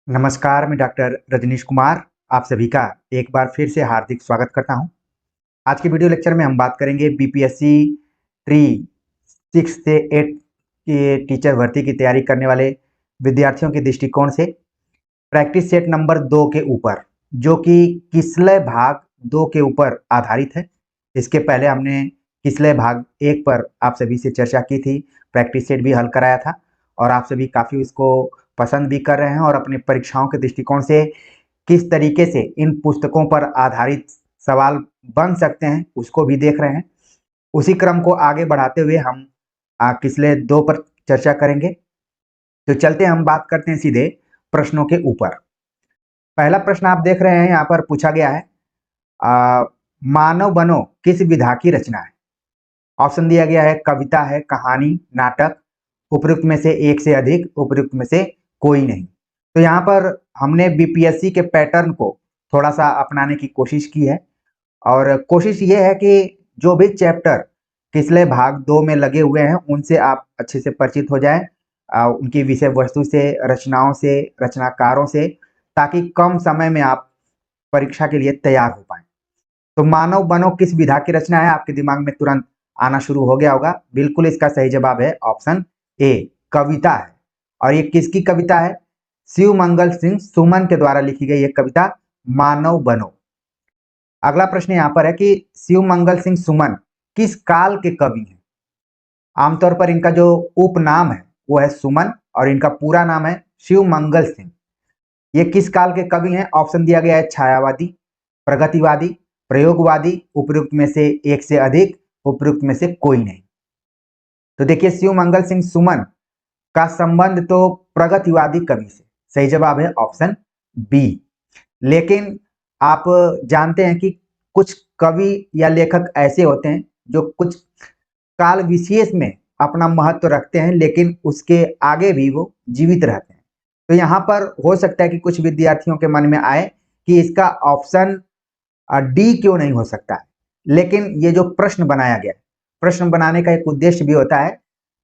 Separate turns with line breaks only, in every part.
नमस्कार, मैं डॉक्टर रजनीश कुमार आप सभी का एक बार फिर से हार्दिक स्वागत करता हूं। आज के वीडियो लेक्चर में हम बात करेंगे बीपीएससी ट्री 6 से 8 के टीचर भर्ती की तैयारी करने वाले विद्यार्थियों के दृष्टिकोण से प्रैक्टिस सेट नंबर 2 के ऊपर, जो कि किसलय भाग 2 के ऊपर आधारित है। इसके पहले हमने किसलय भाग 1 पर आप सभी से चर्चा की थी, प्रैक्टिस सेट भी हल कराया था और आप सभी काफ़ी इसको पसंद भी कर रहे हैं और अपनी परीक्षाओं के दृष्टिकोण से किस तरीके से इन पुस्तकों पर आधारित सवाल बन सकते हैं उसको भी देख रहे हैं। उसी क्रम को आगे बढ़ाते हुए हम किसले 2 पर चर्चा करेंगे। तो चलते हम बात करते हैं सीधे प्रश्नों के ऊपर। पहला प्रश्न आप देख रहे हैं यहाँ पर पूछा गया है, मानव बनो किस विधा की रचना है। ऑप्शन दिया गया है कविता है, कहानी, नाटक, उपयुक्त में से एक से अधिक, उपयुक्त में से कोई नहीं। तो यहाँ पर हमने बीपीएससी के पैटर्न को थोड़ा सा अपनाने की कोशिश की है और कोशिश ये है कि जो भी चैप्टर पिछले भाग 2 में लगे हुए हैं उनसे आप अच्छे से परिचित हो जाएं, उनकी विषय वस्तु से, रचनाओं से, रचनाकारों से, ताकि कम समय में आप परीक्षा के लिए तैयार हो पाएं। तो मानव बनो किस विधा की रचना है, आपके दिमाग में तुरंत आना शुरू हो गया होगा। बिल्कुल इसका सही जवाब है ऑप्शन ए, कविता है। और ये किसकी कविता है? शिव मंगल सिंह सुमन के द्वारा लिखी गई एक कविता मानव बनो। अगला प्रश्न यहाँ पर है कि शिव मंगल सिंह सुमन किस काल के कवि हैं। आमतौर पर इनका जो उपनाम है वो है सुमन और इनका पूरा नाम है शिव मंगल सिंह। ये किस काल के कवि हैं? ऑप्शन दिया गया है छायावादी, प्रगतिवादी, प्रयोगवादी, उपयुक्त में से एक से अधिक, उपयुक्त में से कोई नहीं। तो देखिए शिव मंगल सिंह सुमन का संबंध तो प्रगतिवादी कवि से, सही जवाब है ऑप्शन बी। लेकिन आप जानते हैं कि कुछ कवि या लेखक ऐसे होते हैं जो कुछ काल विशेष में अपना महत्व रखते हैं लेकिन उसके आगे भी वो जीवित रहते हैं। तो यहाँ पर हो सकता है कि कुछ विद्यार्थियों के मन में आए कि इसका ऑप्शन डी क्यों नहीं हो सकता है। लेकिन ये जो प्रश्न बनाया गया, प्रश्न बनाने का एक उद्देश्य भी होता है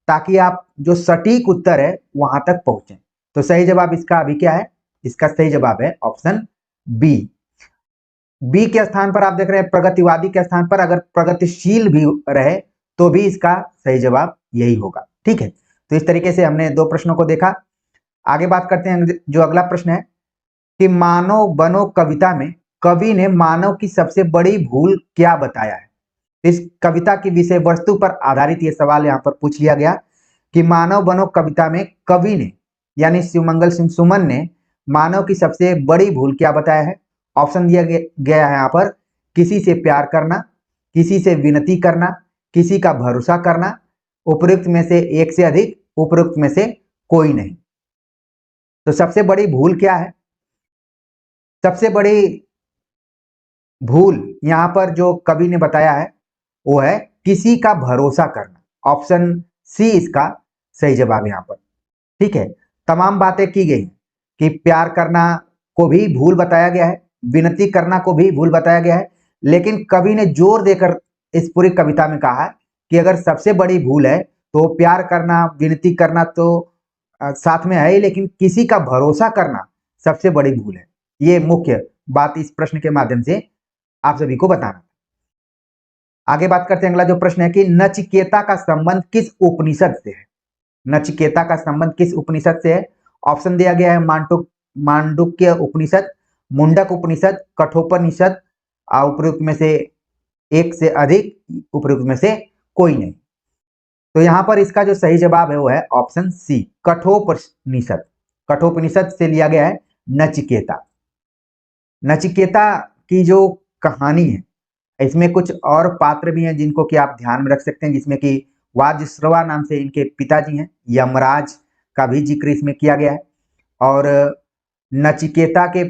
ताकि आप जो सटीक उत्तर है वहां तक पहुंचे। तो सही जवाब इसका अभी क्या है? इसका सही जवाब है ऑप्शन बी। बी के स्थान पर आप देख रहे हैं प्रगतिवादी के स्थान पर अगर प्रगतिशील भी रहे तो भी इसका सही जवाब यही होगा। ठीक है, तो इस तरीके से हमने 2 प्रश्नों को देखा। आगे बात करते हैं, जो अगला प्रश्न है कि मानव बनो कविता में कवि ने मानव की सबसे बड़ी भूल क्या बताया है। इस कविता की विषय वस्तु पर आधारित ये सवाल यहाँ पर पूछ लिया गया कि मानव बनो कविता में कवि ने यानी शिवमंगल सिंह सुमन ने मानव की सबसे बड़ी भूल क्या बताया है। ऑप्शन दिया गया है यहाँ पर किसी से प्यार करना, किसी से विनती करना, किसी का भरोसा करना, उपयुक्त में से एक से अधिक, उपयुक्त में से कोई नहीं। तो सबसे बड़ी भूल क्या है? सबसे बड़ी भूल यहाँ पर जो कवि ने बताया है वो है किसी का भरोसा करना। ऑप्शन सी इसका सही जवाब यहाँ पर। ठीक है, तमाम बातें की गई कि प्यार करना को भी भूल बताया गया है, विनती करना को भी भूल बताया गया है, लेकिन कवि ने जोर देकर इस पूरी कविता में कहा कि अगर सबसे बड़ी भूल है तो प्यार करना, विनती करना तो साथ में है ही, लेकिन किसी का भरोसा करना सबसे बड़ी भूल है। ये मुख्य बात इस प्रश्न के माध्यम से आप सभी को बताना। आगे बात करते हैं, अगला जो प्रश्न है कि नचिकेता का संबंध किस उपनिषद से है। नचिकेता का संबंध किस उपनिषद से है? ऑप्शन दिया गया है मांडुक्य उपनिषद, मुंडक उपनिषद, कठोपनिषद, उपयुक्त में से एक से अधिक, उपयुक्त में से कोई नहीं। तो यहाँ पर इसका जो सही जवाब है वो है ऑप्शन सी, कठोपनिषद। कठोपनिषद से लिया गया है नचिकेता। नचिकेता की जो कहानी है इसमें कुछ और पात्र भी हैं जिनको कि आप ध्यान में रख सकते हैं, जिसमें कि वाजश्रवा नाम से इनके पिताजी हैं, यमराज का भी जिक्र इसमें किया गया है। और नचिकेता के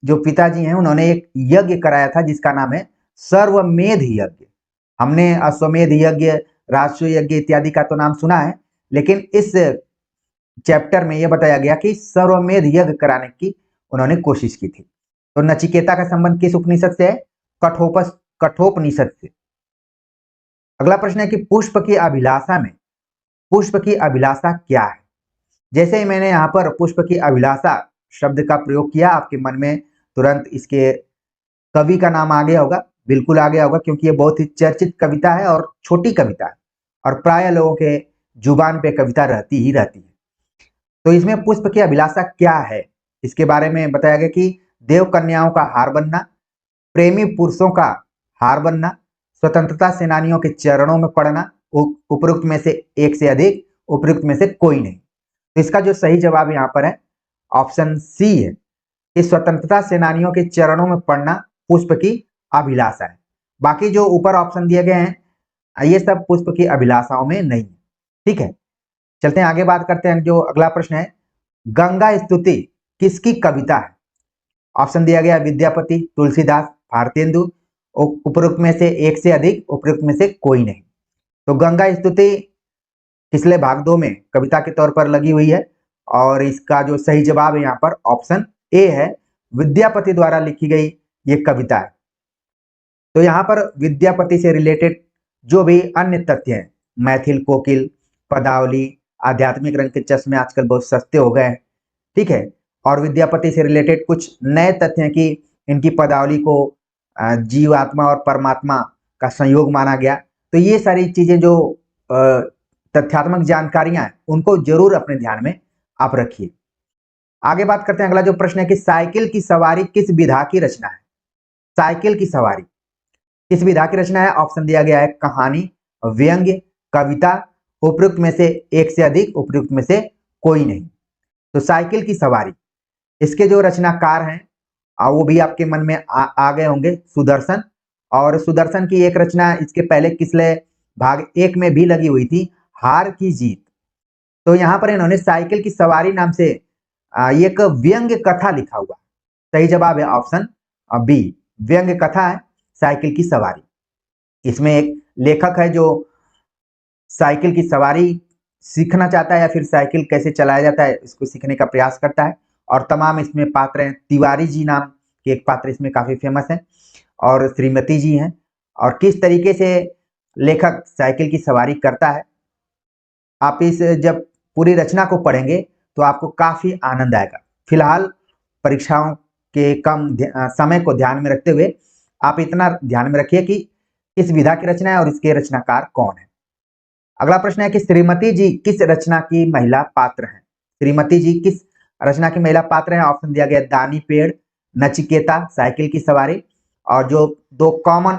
जो पिताजी हैं उन्होंने एक यज्ञ कराया था जिसका नाम है सर्वमेध यज्ञ। हमने अश्वमेध यज्ञ, राजसूय यज्ञ इत्यादि का तो नाम सुना है, लेकिन इस चैप्टर में यह बताया गया कि सर्वमेध यज्ञ कराने की उन्होंने कोशिश की थी। तो नचिकेता का संबंध किस उपनिषद से है? कठोपनिषद से। अगला प्रश्न है कि पुष्प की अभिलाषा में पुष्प की अभिलाषा क्या है। जैसे ही मैंने यहाँ पर पुष्प की अभिलाषा शब्द का प्रयोग किया, आपके मन में तुरंत इसके कवि का नाम आ गया होगा, बिल्कुल आ गया होगा, क्योंकि ये बहुत ही चर्चित कविता है और छोटी कविता है और प्राय लोगों के जुबान पे कविता रहती ही रहती है। तो इसमें पुष्प की अभिलाषा क्या है, इसके बारे में बताया गया कि देव कन्याओं का हार बनना, प्रेमी पुरुषों का हार बनना, स्वतंत्रता सेनानियों के चरणों में पड़ना, उपरोक्त में से एक से अधिक, उपरोक्त में से कोई नहीं। तो इसका जो सही जवाब यहाँ पर है ऑप्शन सी है कि स्वतंत्रता सेनानियों के चरणों में पड़ना पुष्प की अभिलाषा है। बाकी जो ऊपर ऑप्शन दिए गए हैं ये सब पुष्प की अभिलाषाओं में नहीं है। ठीक है, चलते हैं आगे, बात करते हैं। जो अगला प्रश्न है, गंगा स्तुति किसकी कविता है? ऑप्शन दिया गया विद्यापति, तुलसीदास, भारतेंदु, उपरोक्त में से एक से अधिक, उपरोक्त में से कोई नहीं। तो गंगा स्तुति पिछले भाग 2 में कविता के तौर पर लगी हुई है और इसका जो सही जवाब है यहाँ पर ऑप्शन ए है, विद्यापति द्वारा लिखी गई ये कविता है। तो यहाँ पर विद्यापति से रिलेटेड जो भी अन्य तथ्य हैं, मैथिल कोकिल, पदावली, आध्यात्मिक रंग के चश्मे आजकल बहुत सस्ते हो गए हैं, ठीक है, और विद्यापति से रिलेटेड कुछ नए तथ्य हैं कि इनकी पदावली को जीवात्मा और परमात्मा का संयोग माना गया। तो ये सारी चीजें जो तथ्यात्मक जानकारियां हैं उनको जरूर अपने ध्यान में आप रखिए। आगे बात करते हैं, अगला जो प्रश्न है कि साइकिल की सवारी किस विधा की रचना है? साइकिल की सवारी किस विधा की रचना है? ऑप्शन दिया गया है कहानी, व्यंग्य, कविता, उपयुक्त में से एक से अधिक, उपयुक्त में से कोई नहीं। तो साइकिल की सवारी, इसके जो रचनाकार हैं वो भी आपके मन में आ गए होंगे, सुदर्शन। और सुदर्शन की एक रचना इसके पहले किसले भाग 1 में भी लगी हुई थी, हार की जीत। तो यहाँ पर इन्होंने साइकिल की सवारी नाम से एक व्यंग्य कथा लिखा हुआ। सही जवाब है ऑप्शन बी, व्यंग्य कथा है साइकिल की सवारी। इसमें एक लेखक है जो साइकिल की सवारी सीखना चाहता है या फिर साइकिल कैसे चलाया जाता है इसको सीखने का प्रयास करता है, और तमाम इसमें पात्र हैं। तिवारी जी नाम के एक पात्र इसमें काफी फेमस है और श्रीमती जी हैं। और किस तरीके से लेखक साइकिल की सवारी करता है, आप इस जब पूरी रचना को पढ़ेंगे तो आपको काफी आनंद आएगा। फिलहाल परीक्षाओं के कम समय को ध्यान में रखते हुए आप इतना ध्यान में रखिए कि इस विधा की रचना है और इसके रचनाकार कौन है। अगला प्रश्न है कि श्रीमती जी किस रचना की महिला पात्र हैं? श्रीमती जी किस रचना की महिला पात्र हैं? ऑप्शन दिया गया दानी पेड़, नचिकेता, साइकिल की सवारी। और जो 2 कॉमन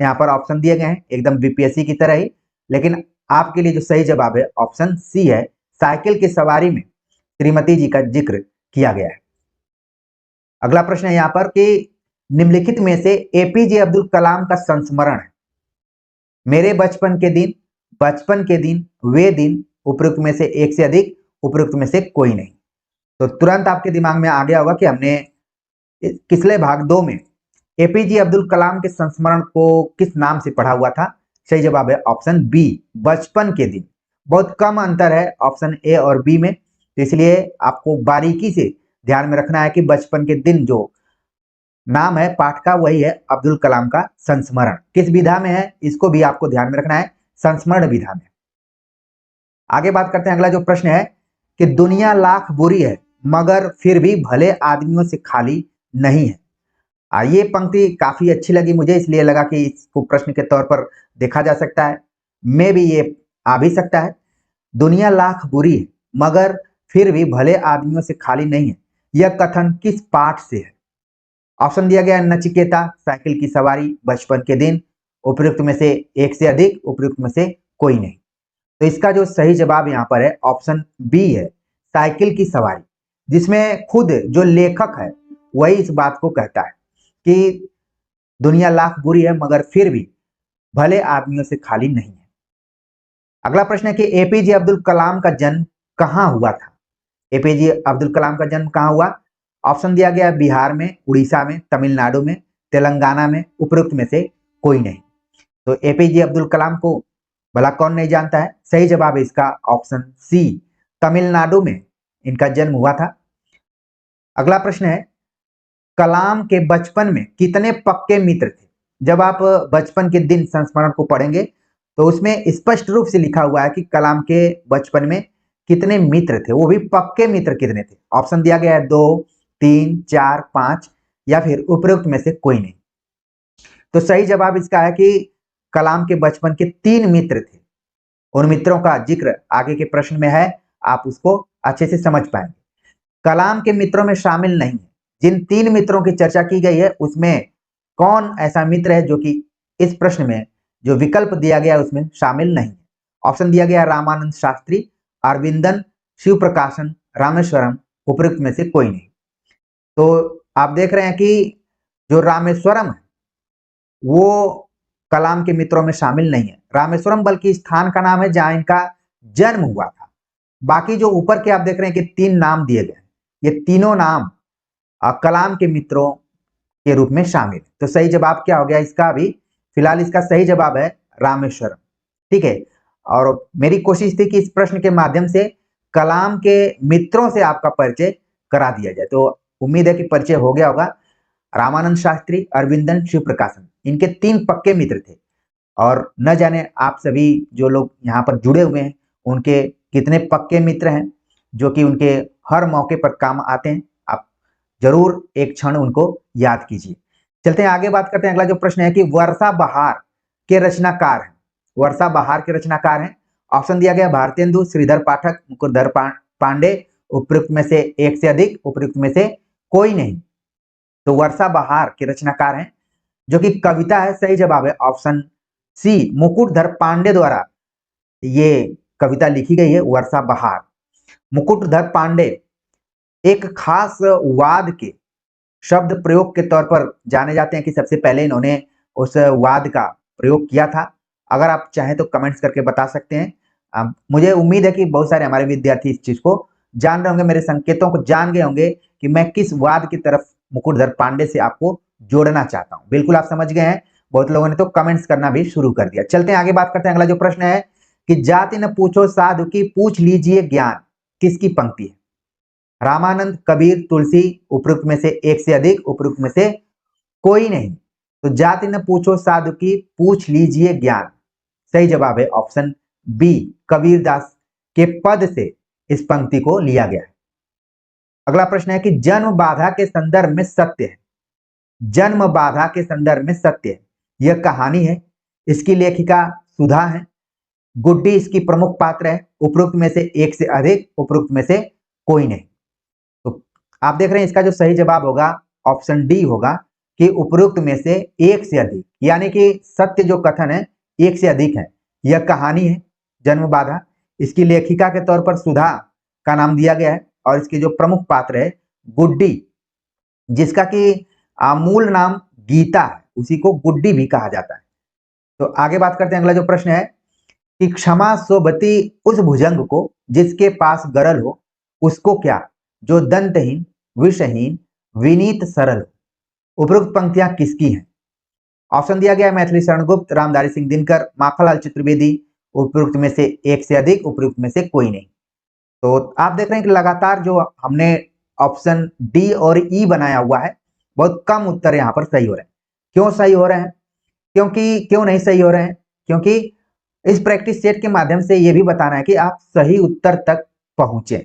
यहाँ पर ऑप्शन दिए गए हैं एकदम बीपीएससी की तरह ही, लेकिन आपके लिए जो सही जवाब है ऑप्शन सी है, साइकिल की सवारी में श्रीमती जी का जिक्र किया गया है। अगला प्रश्न है यहाँ पर कि निम्नलिखित में से एपीजे अब्दुल कलाम का संस्मरण है? मेरे बचपन के दिन, बचपन के दिन, वे दिन, उपयुक्त में से एक से अधिक, उपयुक्त में से कोई नहीं। तो तुरंत आपके दिमाग में आ गया होगा कि हमने पिछले भाग 2 में एपीजे अब्दुल कलाम के संस्मरण को किस नाम से पढ़ा हुआ था। सही जवाब है ऑप्शन बी, बचपन के दिन। बहुत कम अंतर है ऑप्शन ए और बी में, तो इसलिए आपको बारीकी से ध्यान में रखना है कि बचपन के दिन जो नाम है पाठ का वही है अब्दुल कलाम का संस्मरण। किस विधा में है इसको भी आपको ध्यान में रखना है, संस्मरण विधा में। आगे बात करते हैं, अगला जो प्रश्न है कि दुनिया लाख बुरी है मगर फिर भी भले आदमियों से खाली नहीं है। ये पंक्ति काफी अच्छी लगी मुझे, इसलिए लगा कि इसको प्रश्न के तौर पर देखा जा सकता है। मे भी ये आ भी सकता है। दुनिया लाख बुरी है मगर फिर भी भले आदमियों से खाली नहीं है, यह कथन किस पाठ से है? ऑप्शन दिया गया नचिकेता, साइकिल की सवारी, बचपन के दिन, उपयुक्त में से एक से अधिक, उपयुक्त में से कोई नहीं। तो इसका जो सही जवाब यहाँ पर है ऑप्शन बी है, साइकिल की सवारी, जिसमें खुद जो लेखक है वही इस बात को कहता है कि दुनिया लाख बुरी है मगर फिर भी भले आदमियों से खाली नहीं है। अगला प्रश्न है कि एपीजे अब्दुल कलाम का जन्म कहाँ हुआ था? एपीजे अब्दुल कलाम का जन्म कहाँ हुआ? ऑप्शन दिया गया बिहार में, उड़ीसा में, तमिलनाडु में, तेलंगाना में, उपयुक्त में से कोई नहीं। तो एपीजे अब्दुल कलाम को भला कौन नहीं जानता है? सही जवाब है इसका ऑप्शन सी, तमिलनाडु में इनका जन्म हुआ था। अगला प्रश्न है, कलाम के बचपन में कितने पक्के मित्र थे? जब आप बचपन के दिन संस्मरण को पढ़ेंगे तो उसमें स्पष्ट रूप से लिखा हुआ है कि कलाम के बचपन में कितने मित्र थे, वो भी पक्के मित्र कितने थे। ऑप्शन दिया गया है 2, 3, 4, 5 या फिर उपरोक्त में से कोई नहीं। तो सही जवाब इसका है कि कलाम के बचपन के 3 मित्र थे। उन मित्रों का जिक्र आगे के प्रश्न में है, आप उसको अच्छे से समझ पाएंगे। कलाम के मित्रों में शामिल नहीं है। जिन 3 मित्रों की चर्चा की गई है उसमें कौन ऐसा मित्र है जो कि इस प्रश्न में जो विकल्प दिया गया उसमें शामिल नहीं है। ऑप्शन दिया गया रामानंद शास्त्री, अरविंदन, शिव प्रकाशन, रामेश्वरम, उपरोक्त में से कोई नहीं। तो आप देख रहे हैं कि जो रामेश्वरम है वो कलाम के मित्रों में शामिल नहीं है। रामेश्वरम बल्कि स्थान का नाम है जहां इनका जन्म हुआ था। बाकी जो ऊपर के आप देख रहे हैं कि 3 नाम दिए गए, ये तीनों नाम कलाम के मित्रों के रूप में शामिल। तो सही जवाब क्या हो गया इसका? अभी फिलहाल इसका सही जवाब है रामेश्वरम। ठीक है, और मेरी कोशिश थी कि इस प्रश्न के माध्यम से कलाम के मित्रों से आपका परिचय करा दिया जाए। तो उम्मीद है कि परिचय हो गया होगा। रामानंद शास्त्री, अरविंदन, शिव प्रकाशन, इनके 3 पक्के मित्र थे। और न जाने आप सभी जो लोग यहाँ पर जुड़े हुए हैं उनके कितने पक्के मित्र हैं जो कि उनके हर मौके पर काम आते हैं। आप जरूर एक क्षण उनको याद कीजिए। चलते हैं आगे, बात करते हैं। अगला जो प्रश्न है कि वर्षा बहार के रचनाकार हैं। वर्षा बहार के रचनाकार हैं। ऑप्शन दिया गया भारतेंदु, श्रीधर पाठक, मुकुरधर पांडे, उपयुक्त में से एक से अधिक, उपयुक्त में से कोई नहीं। तो वर्षा बहार के रचनाकार हैं जो कि कविता है। सही जवाब है ऑप्शन सी, मुकुटधर पांडे द्वारा ये कविता लिखी गई है वर्षा बहार। मुकुटधर पांडे एक खास वाद के शब्द प्रयोग के तौर पर जाने जाते हैं कि सबसे पहले इन्होंने उस वाद का प्रयोग किया था। अगर आप चाहें तो कमेंट्स करके बता सकते हैं। मुझे उम्मीद है कि बहुत सारे हमारे विद्यार्थी इस चीज को जान रहे होंगे, मेरे संकेतों को जान गए होंगे कि मैं किस वाद की तरफ मुकुटधर पांडे से आपको जोड़ना चाहता हूं। बिल्कुल आप समझ गए हैं। बहुत लोगों ने तो कमेंट्स करना भी शुरू कर दिया। चलते हैं आगे, बात करते हैं। अगला जो प्रश्न है कि जाति न पूछो साधु की, पूछ लीजिए ज्ञान, किसकी पंक्ति है? रामानंद, कबीर, तुलसी, उपयुक्त में से एक से अधिक, उपयुक्त में से कोई नहीं। तो जाति न पूछो साधु की, पूछ लीजिए ज्ञान। सही जवाब है ऑप्शन बी, कबीरदास के पद से इस पंक्ति को लिया गया है। अगला प्रश्न है कि जन्म बाधा के संदर्भ में सत्य है। जन्म बाधा के संदर्भ में सत्य है, यह कहानी है। इसकी लेखिका सुधा है। गुड्डी इसकी प्रमुख पात्र है। उपयुक्त में से एक से अधिक, उपयुक्त में से कोई नहीं। तो आप देख रहे हैं इसका जो सही जवाब होगा ऑप्शन डी होगा कि उपयुक्त में से एक से अधिक, यानी कि सत्य जो कथन है एक से अधिक है। यह कहानी है जन्म बाधा। इसकी लेखिका के तौर पर सुधा का नाम दिया गया है और इसके जो प्रमुख पात्र है गुड्डी, जिसका कि मूल नाम गीता है, उसी को गुड्डी भी कहा जाता है। तो आगे बात करते हैं। अगला जो प्रश्न है कि क्षमा सोबती उस भुजंग को जिसके पास गरल हो, उसको क्या जो दंतहीन, विषहीन, विनीत, सरल हो। उपरोक्त पंक्तियां किसकी हैं? ऑप्शन दिया गया है मैथिली शरण गुप्त, रामधारी सिंह दिनकर, माखनलाल चतुर्वेदी, उपयुक्त में से एक से अधिक, उपयुक्त में से कोई नहीं। तो आप देख रहे हैं कि लगातार जो हमने ऑप्शन डी और ई बनाया हुआ है, बहुत कम उत्तर यहाँ पर सही हो रहे हैं। क्यों सही हो रहे हैं? क्यों नहीं सही हो रहे हैं? क्योंकि इस प्रैक्टिस सेट के माध्यम से ये भी बताना है कि आप सही उत्तर तक पहुंचे।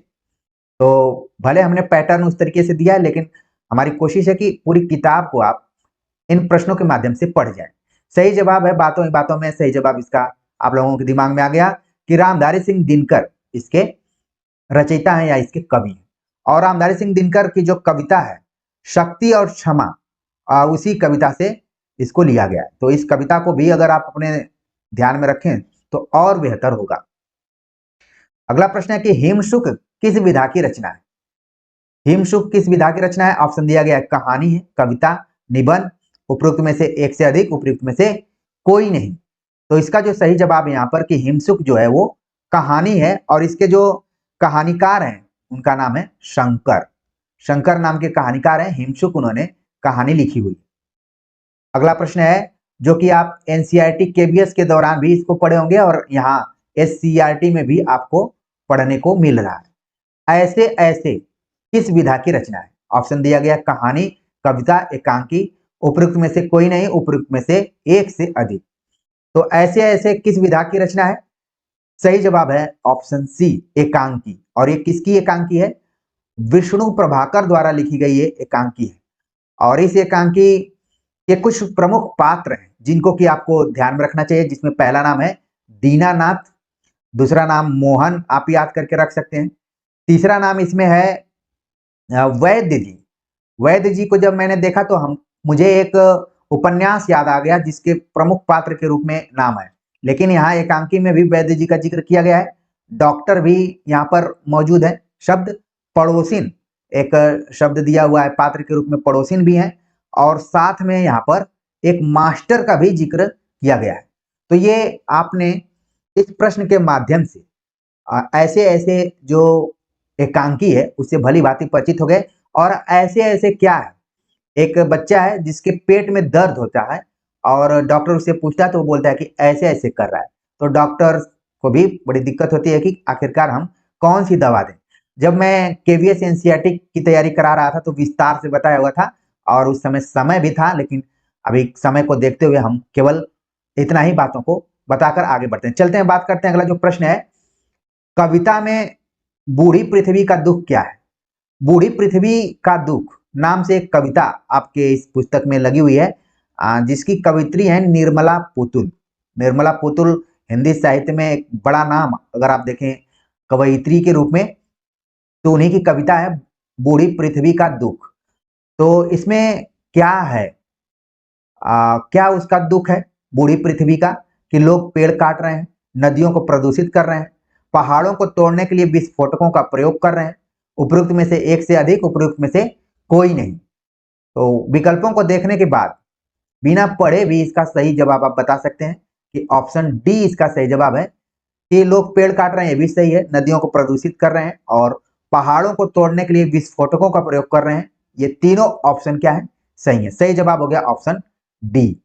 तो भले हमने पैटर्न उस तरीके से दिया है, लेकिन हमारी कोशिश है कि पूरी किताब को आप इन प्रश्नों के माध्यम से पढ़ जाए। सही जवाब है, बातों ही बातों में सही जवाब इसका आप लोगों के दिमाग में आ गया कि रामधारी सिंह दिनकर इसके रचयिता हैं या इसके कवि हैं। और रामधारी सिंह दिनकर की जो कविता है शक्ति और क्षमा, उसी कविता से इसको लिया गया है। तो इस कविता को भी अगर आप अपने ध्यान में रखें तो और बेहतर होगा। अगला प्रश्न है कि हिमशुक किस विधा की रचना है? हिमशुक किस विधा की रचना है? ऑप्शन दिया गया है कहानी है, कविता, निबंध, उपयुक्त में से एक से अधिक, उपयुक्त में से कोई नहीं। तो इसका जो सही जवाब है यहाँ पर कि हिमशुक जो है वो कहानी है और इसके जो कहानीकार हैं उनका नाम है शंकर। शंकर नाम के कहानीकार हैं। हिमशुक उन्होंने कहानी लिखी हुई। अगला प्रश्न है जो कि आप एनसीईआरटी केबीएस के दौरान भी इसको पढ़े होंगे और यहाँ एससीईआरटी में भी आपको पढ़ने को मिल रहा है। ऐसे ऐसे किस विधा की रचना है? ऑप्शन दिया गया कहानी, कविता, एकांकी, उपयुक्त में से कोई नहीं, उपयुक्त में से एक से अधिक। तो ऐसे ऐसे किस विधा की रचना है? सही जवाब है ऑप्शन सी, एकांकी। और ये किसकी एकांकी है? विष्णु प्रभाकर द्वारा लिखी गई ये एकांकी है। और इस एकांकी के कुछ प्रमुख पात्र हैं जिनको कि आपको ध्यान में रखना चाहिए, जिसमें पहला नाम है दीनानाथ, दूसरा नाम मोहन, आप याद करके रख सकते हैं। तीसरा नाम इसमें है वैद्य जी। वैद्य जी को जब मैंने देखा तो मुझे एक उपन्यास याद आ गया जिसके प्रमुख पात्र के रूप में नाम है, लेकिन यहाँ एकांकी में भी वैद्य जी का जिक्र किया गया है। डॉक्टर भी यहाँ पर मौजूद है। शब्द पड़ोसिन, एक शब्द दिया हुआ है पात्र के रूप में, पड़ोसिन भी है, और साथ में यहाँ पर एक मास्टर का भी जिक्र किया गया है। तो ये आपने इस प्रश्न के माध्यम से ऐसे ऐसे जो एकांकी है उससे भली भांति परिचित हो गए। और ऐसे ऐसे क्या है, एक बच्चा है जिसके पेट में दर्द होता है और डॉक्टर उससे पूछता है तो वो बोलता है कि ऐसे ऐसे कर रहा है, तो डॉक्टर को भी बड़ी दिक्कत होती है कि आखिरकार हम कौन सी दवा दें। जब मैं केवीएस एनसीईआरटी की तैयारी करा रहा था तो विस्तार से बताया हुआ था और उस समय भी था, लेकिन अभी समय को देखते हुए हम केवल इतना ही बातों को बताकर आगे बढ़ते हैं। चलते हैं, बात करते हैं। अगला जो प्रश्न है, कविता में बूढ़ी पृथ्वी का दुख क्या है? बूढ़ी पृथ्वी का दुख नाम से एक कविता आपके इस पुस्तक में लगी हुई है, जिसकी कवित्री है निर्मला पुतुल। निर्मला पुतुल हिंदी साहित्य में एक बड़ा नाम, अगर आप देखें कवयित्री के रूप में, तो उन्हीं की कविता है बूढ़ी पृथ्वी का दुख। तो इसमें क्या है, क्या उसका दुख है बूढ़ी पृथ्वी का? कि लोग पेड़ काट रहे हैं, नदियों को प्रदूषित कर रहे हैं, पहाड़ों को तोड़ने के लिए विस्फोटकों का प्रयोग कर रहे हैं, उपयुक्त में से एक से अधिक, उपयुक्त में से कोई नहीं। तो विकल्पों को देखने के बाद बिना पढ़े भी इसका सही जवाब आप बता सकते हैं कि ऑप्शन डी इसका सही जवाब है कि लोग पेड़ काट रहे हैं, ये भी सही है, नदियों को प्रदूषित कर रहे हैं और पहाड़ों को तोड़ने के लिए विस्फोटकों का प्रयोग कर रहे हैं। ये तीनों ऑप्शन क्या है, सही है। सही जवाब हो गया ऑप्शन डी।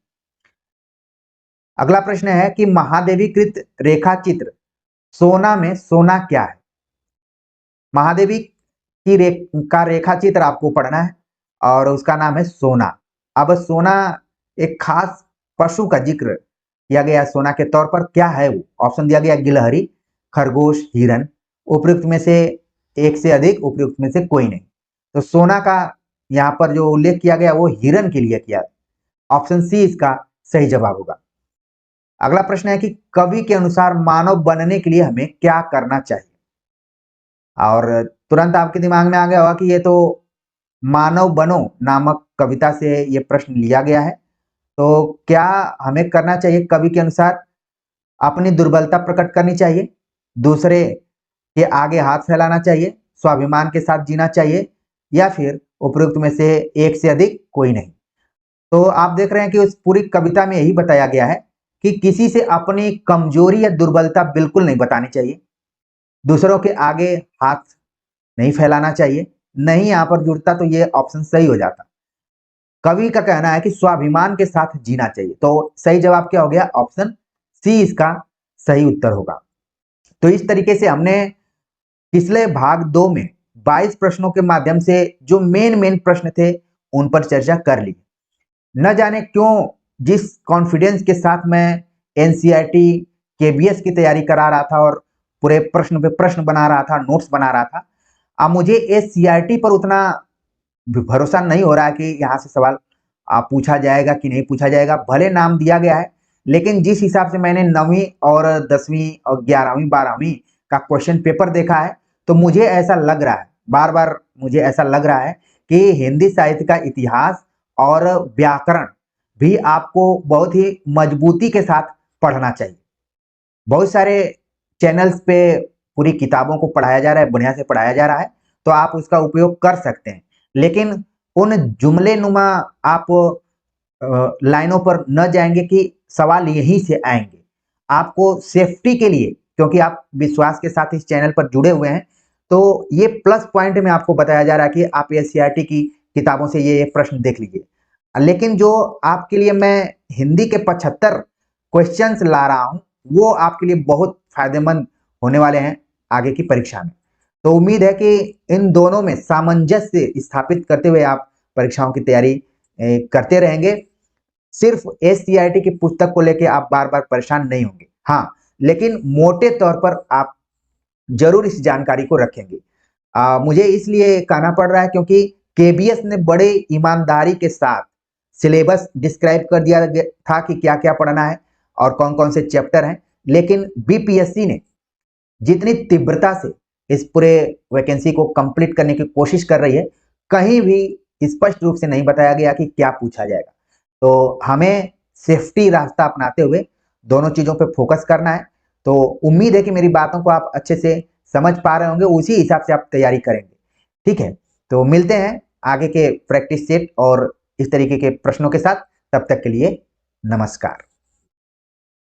अगला प्रश्न है कि महादेवीकृत रेखा चित्र सोना में सोना क्या है? महादेवी की रेखा चित्र आपको पढ़ना है और उसका नाम है सोना। अब सोना एक खास पशु का जिक्र किया गया सोना के तौर पर, क्या है वो? ऑप्शन दिया गया गिलहरी, खरगोश, हिरन, उपयुक्त में से एक से अधिक, उपयुक्त में से कोई नहीं। तो सोना का यहाँ पर जो उल्लेख किया गया वो हिरन के लिए किया। ऑप्शन सी इसका सही जवाब होगा। अगला प्रश्न है कि कवि के अनुसार मानव बनने के लिए हमें क्या करना चाहिए? और तुरंत आपके दिमाग में आ गया होगा कि ये तो मानव बनो नामक कविता से ये प्रश्न लिया गया है। तो क्या हमें करना चाहिए कवि के अनुसार? अपनी दुर्बलता प्रकट करनी चाहिए, दूसरे के आगे हाथ फैलाना चाहिए, स्वाभिमान के साथ जीना चाहिए, या फिर उपयुक्त में से एक से अधिक कोई नहीं। तो आप देख रहे हैं कि उस पूरी कविता में यही बताया गया है कि किसी से अपनी कमजोरी या दुर्बलता बिल्कुल नहीं बतानी चाहिए, दूसरों के आगे हाथ नहीं फैलाना चाहिए। नहीं यहाँ पर जुड़ता तो ये ऑप्शन सही हो जाता। कवि का कहना है कि स्वाभिमान के साथ जीना चाहिए। तो सही जवाब क्या हो गया? ऑप्शन सी इसका सही उत्तर होगा। तो इस तरीके से हमने पिछले भाग 2 में 22 प्रश्नों के माध्यम से जो मेन प्रश्न थे उन पर चर्चा कर ली। न जाने क्यों जिस कॉन्फिडेंस के साथ मैं एनसीईआरटी केबीएस की तैयारी करा रहा था और पूरे प्रश्न पे प्रश्न बना रहा था, नोट्स बना रहा था, अब मुझे एससीईआरटी पर उतना भरोसा नहीं हो रहा है कि यहाँ से सवाल पूछा जाएगा कि नहीं पूछा जाएगा। भले नाम दिया गया है, लेकिन जिस हिसाब से मैंने 9वीं और 10वीं और 11वीं 12वीं का क्वेश्चन पेपर देखा है, तो मुझे ऐसा लग रहा है, बार बार मुझे ऐसा लग रहा है कि हिंदी साहित्य का इतिहास और व्याकरण भी आपको बहुत ही मजबूती के साथ पढ़ना चाहिए। बहुत सारे चैनल्स पे पूरी किताबों को पढ़ाया जा रहा है, बढ़िया से पढ़ाया जा रहा है, तो आप उसका उपयोग कर सकते हैं। लेकिन उन जुमले नुमा आप लाइनों पर न जाएंगे कि सवाल यहीं से आएंगे। आपको सेफ्टी के लिए, क्योंकि आप विश्वास के साथ इस चैनल पर जुड़े हुए हैं, तो ये प्लस पॉइंट में आपको बताया जा रहा है कि आप एससीईआरटी की किताबों से ये प्रश्न देख लीजिए। लेकिन जो आपके लिए मैं हिंदी के 75 क्वेश्चंस ला रहा हूं, वो आपके लिए बहुत फायदेमंद होने वाले हैं आगे की परीक्षा में। तो उम्मीद है कि इन दोनों में सामंजस्य स्थापित करते हुए आप परीक्षाओं की तैयारी करते रहेंगे। सिर्फ एससीईआरटी की पुस्तक को लेकर आप बार बार परेशान नहीं होंगे, हाँ, लेकिन मोटे तौर पर आप जरूर इस जानकारी को रखेंगे। मुझे इसलिए कहना पड़ रहा है क्योंकि केबीएस ने बड़े ईमानदारी के साथ सिलेबस डिस्क्राइब कर दिया था कि क्या क्या पढ़ना है और कौन कौन से चैप्टर हैं, लेकिन बीपीएससी ने जितनी तीव्रता से इस पूरे वैकेंसी को कंप्लीट करने की कोशिश कर रही है, कहीं भी स्पष्ट रूप से नहीं बताया गया कि क्या पूछा जाएगा। तो हमें सेफ्टी रास्ता अपनाते हुए दोनों चीजों पे फोकस करना है। तो उम्मीद है कि मेरी बातों को आप अच्छे से समझ पा रहे होंगे, उसी हिसाब से आप तैयारी करेंगे। ठीक है, तो मिलते हैं आगे के प्रैक्टिस सेट और इस तरीके के प्रश्नों के साथ। तब तक के लिए नमस्कार।